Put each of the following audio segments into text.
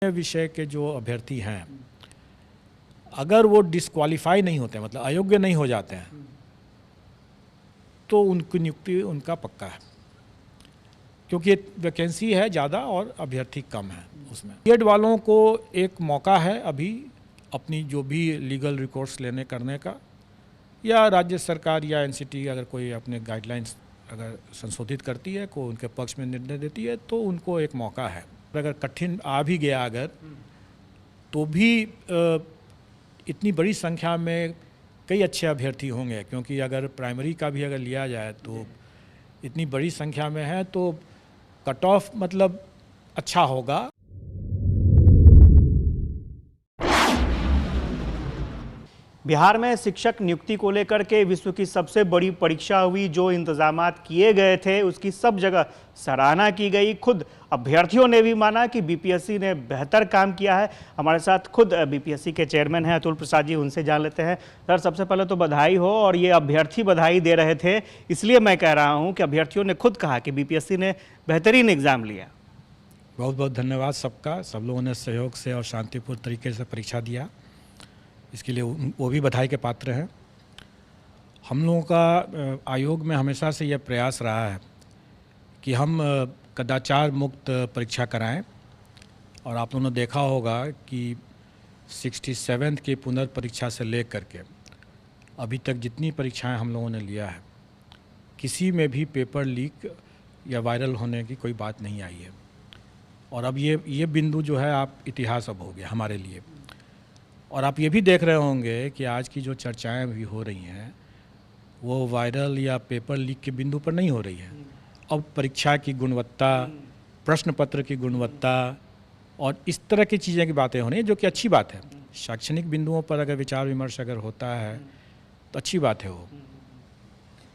विषय के जो अभ्यर्थी हैं, अगर वो डिस्क्वालीफाई नहीं होते, मतलब अयोग्य नहीं हो जाते हैं, तो उनकी नियुक्ति उनका पक्का है, क्योंकि वैकेंसी है ज़्यादा और अभ्यर्थी कम है उसमें। बीएड वालों को एक मौका है अभी अपनी जो भी लीगल रिकॉर्ड्स लेने करने का, या राज्य सरकार या एनसीटी अगर कोई अपने गाइडलाइंस अगर संशोधित करती है, को उनके पक्ष में निर्णय देती है, तो उनको एक मौका है। अगर कठिन आ भी गया अगर, तो भी इतनी बड़ी संख्या में कई अच्छे अभ्यर्थी होंगे, क्योंकि अगर प्राइमरी का भी अगर लिया जाए तो इतनी बड़ी संख्या में है, तो कट ऑफ मतलब अच्छा होगा। बिहार में शिक्षक नियुक्ति को लेकर के विश्व की सबसे बड़ी परीक्षा हुई। जो इंतजामात किए गए थे उसकी सब जगह सराहना की गई। खुद अभ्यर्थियों ने भी माना कि बीपीएससी ने बेहतर काम किया है। हमारे साथ खुद बीपीएससी के चेयरमैन हैं अतुल प्रसाद जी, उनसे जान लेते हैं। सर, सबसे पहले तो बधाई हो। और ये अभ्यर्थी बधाई दे रहे थे, इसलिए मैं कह रहा हूँ कि अभ्यर्थियों ने खुद कहा कि बीपीएससी ने बेहतरीन एग्जाम लिया। बहुत बहुत धन्यवाद सबका। सब लोगों ने सहयोग से और शांतिपूर्ण तरीके से परीक्षा दिया, इसके लिए वो भी बधाई के पात्र हैं। हम लोगों का आयोग में हमेशा से यह प्रयास रहा है कि हम कदाचार मुक्त परीक्षा कराएं, और आप लोगों ने देखा होगा कि 67th की पुनर्परीक्षा से लेकर के अभी तक जितनी परीक्षाएं हम लोगों ने लिया है, किसी में भी पेपर लीक या वायरल होने की कोई बात नहीं आई है। और अब ये बिंदु जो है आप इतिहास अब हो गया हमारे लिए। और आप ये भी देख रहे होंगे कि आज की जो चर्चाएं भी हो रही हैं वो वायरल या पेपर लीक के बिंदु पर नहीं हो रही है। अब परीक्षा की गुणवत्ता, प्रश्न पत्र की गुणवत्ता और इस तरह की चीज़ें की बातें हो रही हैं, जो कि अच्छी बात है। शैक्षणिक बिंदुओं पर अगर विचार विमर्श अगर होता है तो अच्छी बात है वो।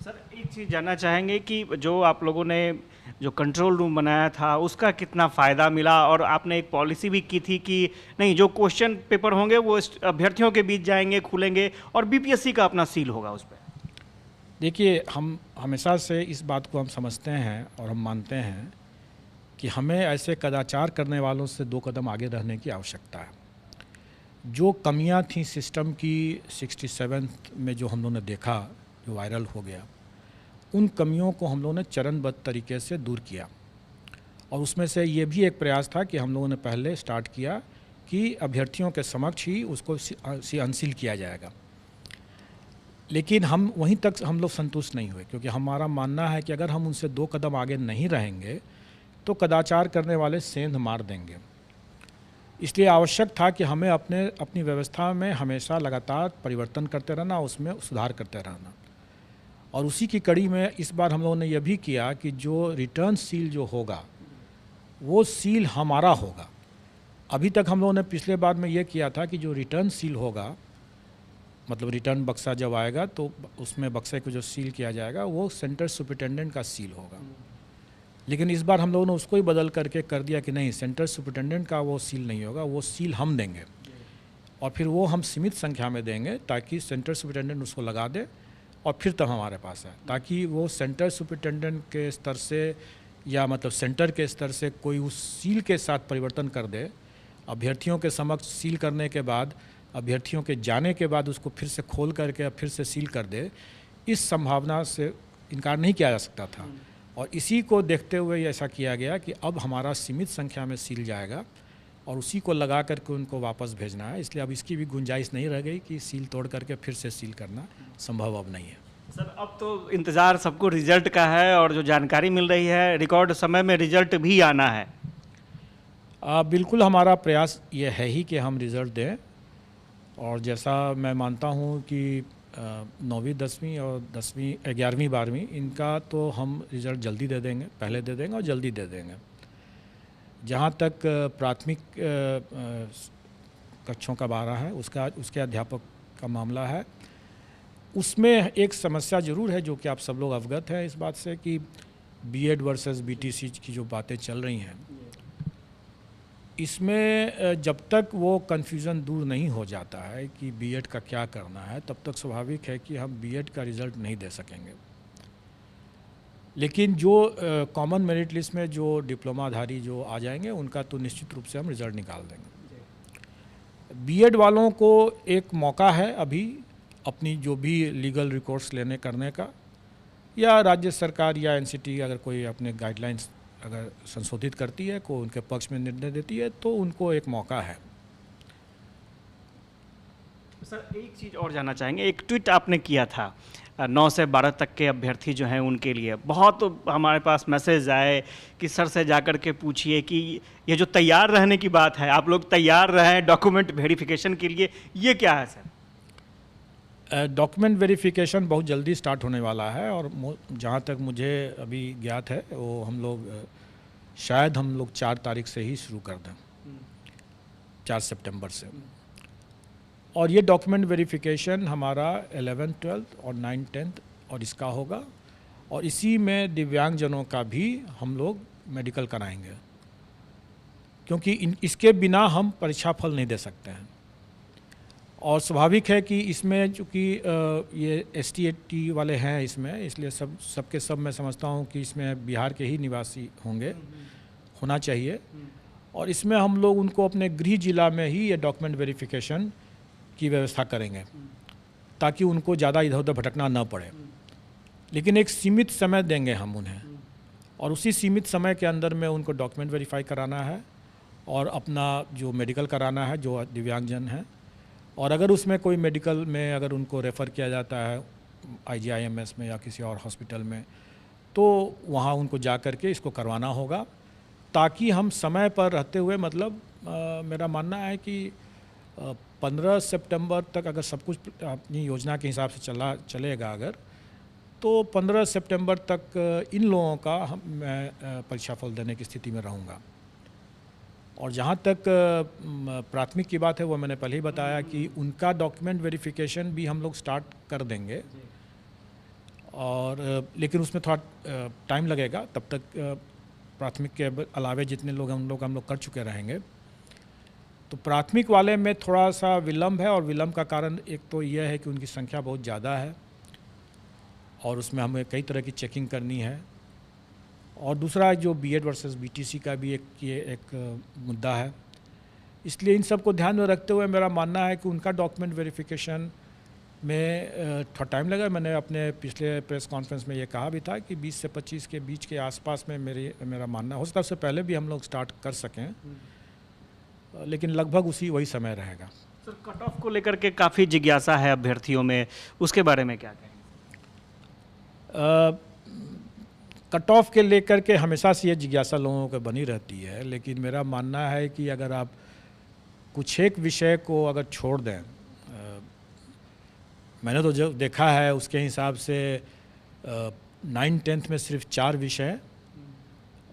सर, एक चीज़ जानना चाहेंगे कि जो आप लोगों ने जो कंट्रोल रूम बनाया था उसका कितना फ़ायदा मिला, और आपने एक पॉलिसी भी की थी कि नहीं, जो क्वेश्चन पेपर होंगे वो अभ्यर्थियों के बीच जाएंगे, खुलेंगे, और बीपीएससी का अपना सील होगा उस पर। देखिए, हम हमेशा से इस बात को हम समझते हैं और हम मानते हैं कि हमें ऐसे कदाचार करने वालों से 2 कदम आगे रहने की आवश्यकता है। जो कमियां थी सिस्टम की 67th में जो हम लोगों ने देखा, जो वायरल हो गया, उन कमियों को हम लोगों ने चरणबद्ध तरीके से दूर किया। और उसमें से ये भी एक प्रयास था कि हम लोगों ने पहले स्टार्ट किया कि अभ्यर्थियों के समक्ष ही उसको अनसील किया जाएगा। लेकिन हम वहीं तक हम लोग संतुष्ट नहीं हुए, क्योंकि हमारा मानना है कि अगर हम उनसे 2 कदम आगे नहीं रहेंगे तो कदाचार करने वाले सेंध मार देंगे। इसलिए आवश्यक था कि हमें अपनी व्यवस्था में हमेशा लगातार परिवर्तन करते रहना, उसमें सुधार करते रहना। और उसी की कड़ी में इस बार हम लोगों ने यह भी किया कि जो रिटर्न सील जो होगा वो सील हमारा होगा। अभी तक हम लोगों ने पिछले बार में ये किया था कि जो रिटर्न सील होगा, मतलब रिटर्न बक्सा जब आएगा तो उसमें बक्से को जो सील किया जाएगा वो सेंटर सुपरिटेंडेंट का सील होगा। लेकिन इस बार हम लोगों ने उसको ही बदल करके कर दिया कि नहीं, सेंटर सुपरिटेंडेंट का वो सील नहीं होगा, वो सील हम देंगे। और फिर वो हम सीमित संख्या में देंगे ताकि सेंटर सुपरिटेंडेंट उसको लगा दे और फिर तब हमारे पास है, ताकि वो सेंटर सुपरिटेंडेंट के स्तर से या मतलब सेंटर के स्तर से कोई उस सील के साथ परिवर्तन कर दे। अभ्यर्थियों के समक्ष सील करने के बाद, अभ्यर्थियों के जाने के बाद उसको फिर से खोल करके फिर से सील कर दे, इस संभावना से इनकार नहीं किया जा सकता था। और इसी को देखते हुए ऐसा किया गया कि अब हमारा सीमित संख्या में सील जाएगा और उसी को लगा करके उनको वापस भेजना है। इसलिए अब इसकी भी गुंजाइश नहीं रह गई कि सील तोड़ करके फिर से सील करना संभव अब नहीं है। सर, अब तो इंतज़ार सबको रिजल्ट का है, और जो जानकारी मिल रही है रिकॉर्ड समय में रिजल्ट भी आना है। बिल्कुल, हमारा प्रयास ये है ही कि हम रिज़ल्ट दें। और जैसा मैं मानता हूँ कि 9वीं 10वीं और 10वीं 11वीं 12वीं इनका तो हम रिज़ल्ट जल्दी दे देंगे, पहले दे देंगे और जल्दी दे देंगे। जहाँ तक प्राथमिक कक्षों का बारह है, उसके अध्यापक का मामला है, उसमें एक समस्या ज़रूर है जो कि आप सब लोग अवगत हैं इस बात से कि बीएड वर्सेस बीटीसी की जो बातें चल रही हैं, इसमें जब तक वो कन्फ्यूज़न दूर नहीं हो जाता है कि बीएड का क्या करना है, तब तक स्वाभाविक है कि हम बीएड का रिज़ल्ट नहीं दे सकेंगे। लेकिन जो कॉमन मेरिट लिस्ट में जो डिप्लोमाधारी जो आ जाएंगे उनका तो निश्चित रूप से हम रिज़ल्ट निकाल देंगे। बीएड वालों को एक मौका है अभी अपनी जो भी लीगल रिकोर्स लेने करने का, या राज्य सरकार या एनसीटी अगर कोई अपने गाइडलाइंस अगर संशोधित करती है, को उनके पक्ष में निर्णय देती है, तो उनको एक मौका है। सर एक चीज़ और जानना चाहेंगे, एक ट्वीट आपने किया था 9 से 12 तक के अभ्यर्थी जो हैं उनके लिए, बहुत हमारे पास मैसेज आए कि सर से जाकर के पूछिए कि ये जो तैयार रहने की बात है, आप लोग तैयार रहें डॉक्यूमेंट वेरिफिकेशन के लिए, ये क्या है सर? डॉक्यूमेंट वेरिफिकेशन बहुत जल्दी स्टार्ट होने वाला है, और जहाँ तक मुझे अभी ज्ञात है वो हम लोग शायद 4 तारीख से ही शुरू कर दें, 4 सितंबर से। और ये डॉक्यूमेंट वेरिफिकेशन हमारा 11th 12th और 9th 10th और इसका होगा, और इसी में दिव्यांगजनों का भी हम लोग मेडिकल कराएंगे, क्योंकि इसके बिना हम परीक्षा फल नहीं दे सकते हैं। और स्वाभाविक है कि इसमें चूँकि ये ST वाले हैं इसमें, इसलिए सबके सब मैं समझता हूँ कि इसमें बिहार के ही निवासी होना चाहिए, और इसमें हम लोग उनको अपने गृह जिला में ही ये डॉक्यूमेंट वेरिफिकेशन की व्यवस्था करेंगे, ताकि उनको ज़्यादा इधर उधर भटकना न पड़े। लेकिन एक सीमित समय देंगे हम उन्हें, और उसी सीमित समय के अंदर में उनको डॉक्यूमेंट वेरीफाई कराना है और अपना जो मेडिकल कराना है जो दिव्यांगजन हैं। और अगर उसमें कोई मेडिकल में अगर उनको रेफ़र किया जाता है IGIMS में या किसी और हॉस्पिटल में, तो वहाँ उनको जा कर के इसको करवाना होगा, ताकि हम समय पर रहते हुए, मतलब मेरा मानना है कि 15 सितंबर तक अगर सब कुछ अपनी योजना के हिसाब से चलेगा अगर, तो 15 सितंबर तक इन लोगों का मैं परीक्षा फल देने की स्थिति में रहूँगा। और जहाँ तक प्राथमिक की बात है, वो मैंने पहले ही बताया कि उनका डॉक्यूमेंट वेरिफिकेशन भी हम लोग स्टार्ट कर देंगे, और लेकिन उसमें थोड़ा टाइम लगेगा, तब तक प्राथमिक के अलावे जितने लोग हम लोग कर चुके रहेंगे। तो प्राथमिक वाले में थोड़ा सा विलम्ब है, और विलम्ब का कारण एक तो यह है कि उनकी संख्या बहुत ज़्यादा है और उसमें हमें कई तरह की चेकिंग करनी है, और दूसरा जो बीएड वर्सेस बीटीसी का भी एक मुद्दा है। इसलिए इन सब को ध्यान में रखते हुए मेरा मानना है कि उनका डॉक्यूमेंट वेरिफिकेशन में थोड़ा टाइम लगेगा। मैंने अपने पिछले प्रेस कॉन्फ्रेंस में ये कहा भी था कि 20 से 25 के बीच के आसपास में मेरा मानना हो सकता है, उससे पहले भी हम लोग स्टार्ट कर सकें, लेकिन लगभग वही समय रहेगा। सर कट ऑफ को लेकर के काफ़ी जिज्ञासा है अभ्यर्थियों में, उसके बारे में क्या कहेंगे? कट ऑफ के लेकर के हमेशा से ये जिज्ञासा लोगों को बनी रहती है, लेकिन मेरा मानना है कि अगर आप कुछ एक विषय को अगर छोड़ दें, मैंने तो जो देखा है उसके हिसाब से 9th 10th में सिर्फ 4 विषय,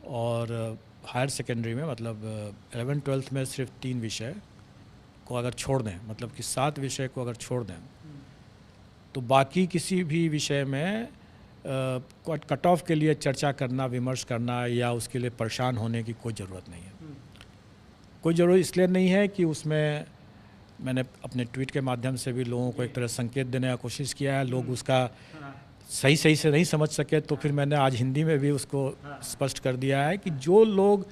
और हायर सेकेंडरी में मतलब 11th 12th में सिर्फ 3 विषय को अगर छोड़ दें, मतलब कि 7 विषय को अगर छोड़ दें, तो बाकी किसी भी विषय में कट ऑफ के लिए चर्चा करना, विमर्श करना या उसके लिए परेशान होने की कोई ज़रूरत नहीं है। कोई ज़रूरत इसलिए नहीं है कि उसमें मैंने अपने ट्वीट के माध्यम से भी लोगों को एक तरह संकेत देने का कोशिश किया है, लोग उसका सही से नहीं समझ सके, तो फिर मैंने आज हिंदी में भी उसको स्पष्ट कर दिया है कि जो लोग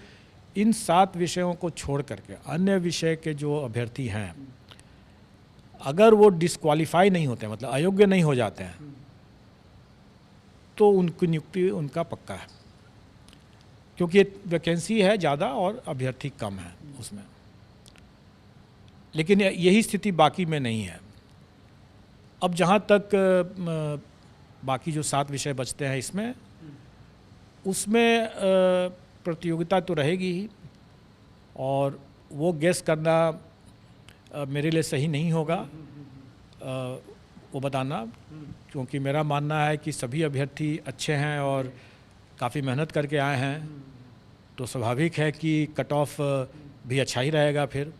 इन 7 विषयों को छोड़ करके अन्य विषय के जो अभ्यर्थी हैं, अगर वो डिस्क्वालीफाई नहीं होते, मतलब अयोग्य नहीं हो जाते हैं, तो उनकी नियुक्ति उनका पक्का है, क्योंकि वैकेंसी है ज़्यादा और अभ्यर्थी कम है उसमें। लेकिन यही स्थिति बाकी में नहीं है। अब जहाँ तक बाकी जो 7 विषय बचते हैं इसमें, उसमें प्रतियोगिता तो रहेगी ही, और वो गेस करना मेरे लिए सही नहीं होगा वो बताना, क्योंकि मेरा मानना है कि सभी अभ्यर्थी अच्छे हैं और काफ़ी मेहनत करके आए हैं, तो स्वाभाविक है कि कट ऑफ भी अच्छा ही रहेगा। फिर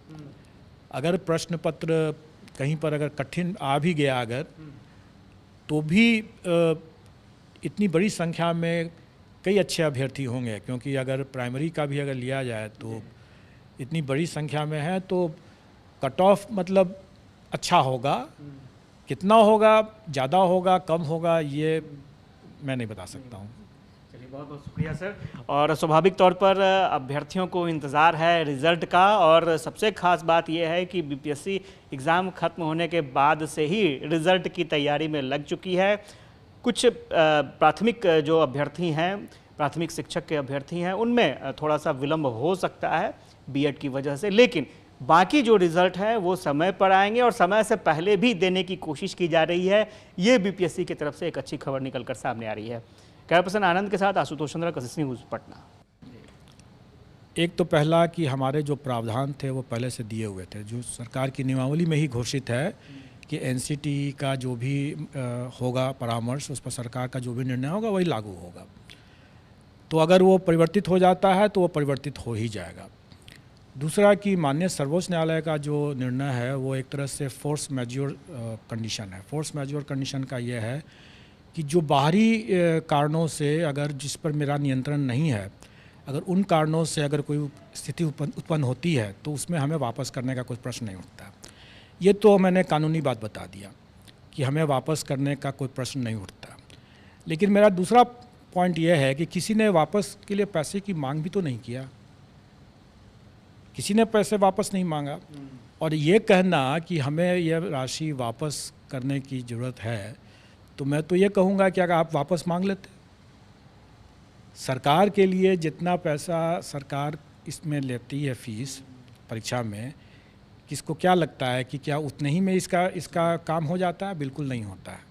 अगर प्रश्न पत्र कहीं पर अगर कठिन आ भी गया अगर, तो भी इतनी बड़ी संख्या में कई अच्छे अभ्यर्थी होंगे, क्योंकि अगर प्राइमरी का भी अगर लिया जाए तो इतनी बड़ी संख्या में है, तो कट ऑफ मतलब अच्छा होगा। कितना होगा, ज़्यादा होगा, कम होगा, ये मैं नहीं बता सकता हूँ। बहुत बहुत शुक्रिया सर। और स्वाभाविक तौर पर अभ्यर्थियों को इंतज़ार है रिज़ल्ट का, और सबसे ख़ास बात यह है कि बीपीएससी एग्ज़ाम ख़त्म होने के बाद से ही रिज़ल्ट की तैयारी में लग चुकी है। कुछ प्राथमिक जो अभ्यर्थी हैं, प्राथमिक शिक्षक के अभ्यर्थी हैं, उनमें थोड़ा सा विलम्ब हो सकता है बीएड की वजह से, लेकिन बाकी जो रिज़ल्ट है वो समय पर आएंगे और समय से पहले भी देने की कोशिश की जा रही है। ये बीपीएससी की तरफ से एक अच्छी खबर निकलकर सामने आ रही है। कैमरा पर्सन आनंद के साथ आशुतोष चंद्र, कशिश न्यूज़, पटना। एक तो पहला कि हमारे जो प्रावधान थे वो पहले से दिए हुए थे, जो सरकार की नियमावली में ही घोषित है कि एनसीटी का जो भी होगा परामर्श, उस पर सरकार का जो भी निर्णय होगा वही लागू होगा। तो अगर वो परिवर्तित हो जाता है तो वो परिवर्तित हो ही जाएगा। दूसरा कि माननीय सर्वोच्च न्यायालय का जो निर्णय है वो एक तरह से फोर्स मैज्योर कंडीशन है। फोर्स मैज्योर कंडीशन का ये है कि जो बाहरी कारणों से, अगर जिस पर मेरा नियंत्रण नहीं है, अगर उन कारणों से अगर कोई स्थिति उत्पन्न होती है तो उसमें हमें वापस करने का कोई प्रश्न नहीं उठता। ये तो मैंने कानूनी बात बता दिया कि हमें वापस करने का कोई प्रश्न नहीं उठता। लेकिन मेरा दूसरा पॉइंट ये है कि किसी ने वापस के लिए पैसे की मांग भी तो नहीं किया, किसी ने पैसे वापस नहीं मांगा। और ये कहना कि हमें यह राशि वापस करने की ज़रूरत है, तो मैं तो ये कहूँगा कि अगर आप वापस मांग लेते, सरकार के लिए जितना पैसा सरकार इसमें लेती है फीस परीक्षा में, किसको क्या लगता है कि क्या उतने ही में इसका काम हो जाता है? बिल्कुल नहीं होता है।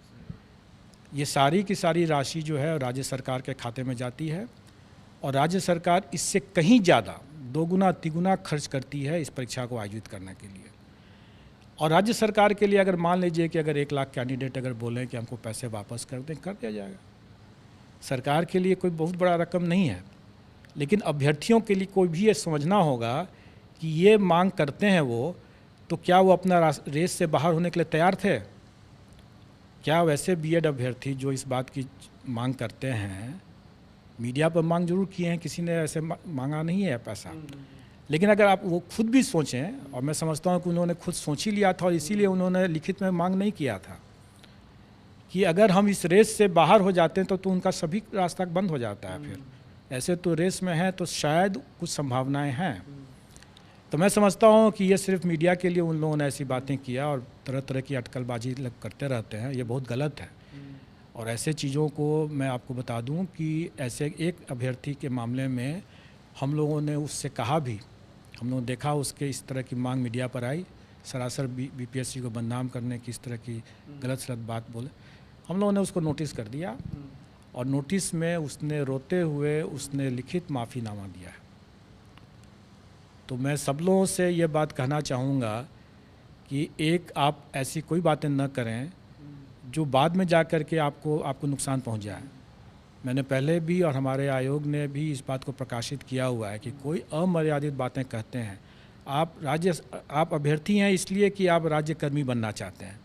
ये सारी की सारी राशि जो है राज्य सरकार के खाते में जाती है और राज्य सरकार इससे कहीं ज़्यादा, दोगुना तिगुना खर्च करती है इस परीक्षा को आयोजित करने के लिए। और राज्य सरकार के लिए अगर मान लीजिए कि अगर 1 लाख कैंडिडेट अगर बोलें कि हमको पैसे वापस कर दें, कर दिया जाएगा। सरकार के लिए कोई बहुत बड़ा रकम नहीं है, लेकिन अभ्यर्थियों के लिए कोई भी ये समझना होगा कि ये मांग करते हैं वो, तो क्या वो अपना रेस से बाहर होने के लिए तैयार थे? क्या वैसे बीएड अभ्यर्थी जो इस बात की मांग करते हैं, मीडिया पर मांग जरूर किए हैं, किसी ने ऐसे मांगा नहीं है पैसा, लेकिन अगर आप वो खुद भी सोचें, और मैं समझता हूँ कि उन्होंने खुद सोच ही लिया था और इसीलिए उन्होंने लिखित में मांग नहीं किया था कि अगर हम इस रेस से बाहर हो जाते हैं तो उनका सभी रास्ता बंद हो जाता है। फिर ऐसे तो रेस में है तो शायद कुछ संभावनाएं हैं। तो मैं समझता हूँ कि ये सिर्फ मीडिया के लिए उन लोगों ने ऐसी बातें किया और तरह तरह की अटकलबाजी करते रहते हैं, ये बहुत गलत है। और ऐसे चीज़ों को मैं आपको बता दूं कि ऐसे एक अभ्यर्थी के मामले में हम लोगों ने उससे कहा भी, हम लोगों ने देखा उसके इस तरह की मांग मीडिया पर आई, सरासर बीपीएससी को बदनाम करने की इस तरह की गलत सलत बात बोले, हम लोगों ने उसको नोटिस कर दिया और नोटिस में उसने रोते हुए उसने लिखित माफ़ीनामा दिया है। तो मैं सब लोगों से ये बात कहना चाहूँगा कि एक आप ऐसी कोई बातें न करें जो बाद में जा कर के आपको नुकसान पहुंच जाए। मैंने पहले भी और हमारे आयोग ने भी इस बात को प्रकाशित किया हुआ है कि कोई अमर्यादित बातें कहते हैं, आप अभ्यर्थी हैं इसलिए कि आप राज्यकर्मी बनना चाहते हैं,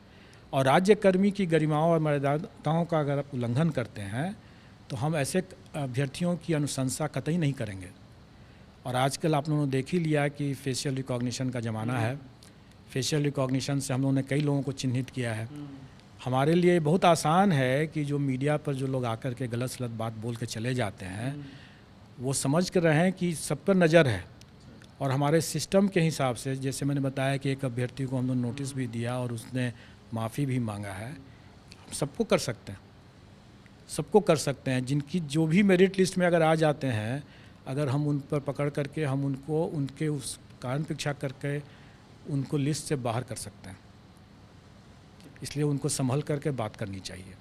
और राज्यकर्मी की गरिमाओं और मर्यादाओं का अगर आप उल्लंघन करते हैं तो हम ऐसे अभ्यर्थियों की अनुशंसा कतई नहीं करेंगे। और आजकल आप लोगों ने देख ही लिया कि फेशियल रिकॉग्निशन का ज़माना है। फेशियल रिकॉग्निशन से हम लोगों ने कई लोगों को चिन्हित किया है। हमारे लिए बहुत आसान है कि जो मीडिया पर जो लोग आकर के गलत सलत बात बोल के चले जाते हैं, वो समझ कर रहें कि सब पर नज़र है। और हमारे सिस्टम के हिसाब से, जैसे मैंने बताया कि एक अभ्यर्थी को हम लोग नोटिस भी दिया और उसने माफ़ी भी मांगा है, हम सबको कर सकते हैं, सबको कर सकते हैं। जिनकी जो भी मेरिट लिस्ट में अगर आ जाते हैं, अगर हम उन पर पकड़ करके हम उनको उनके उस कारण परीक्षा करके उनको लिस्ट से बाहर कर सकते हैं। इसलिए उनको संभल करके बात करनी चाहिए।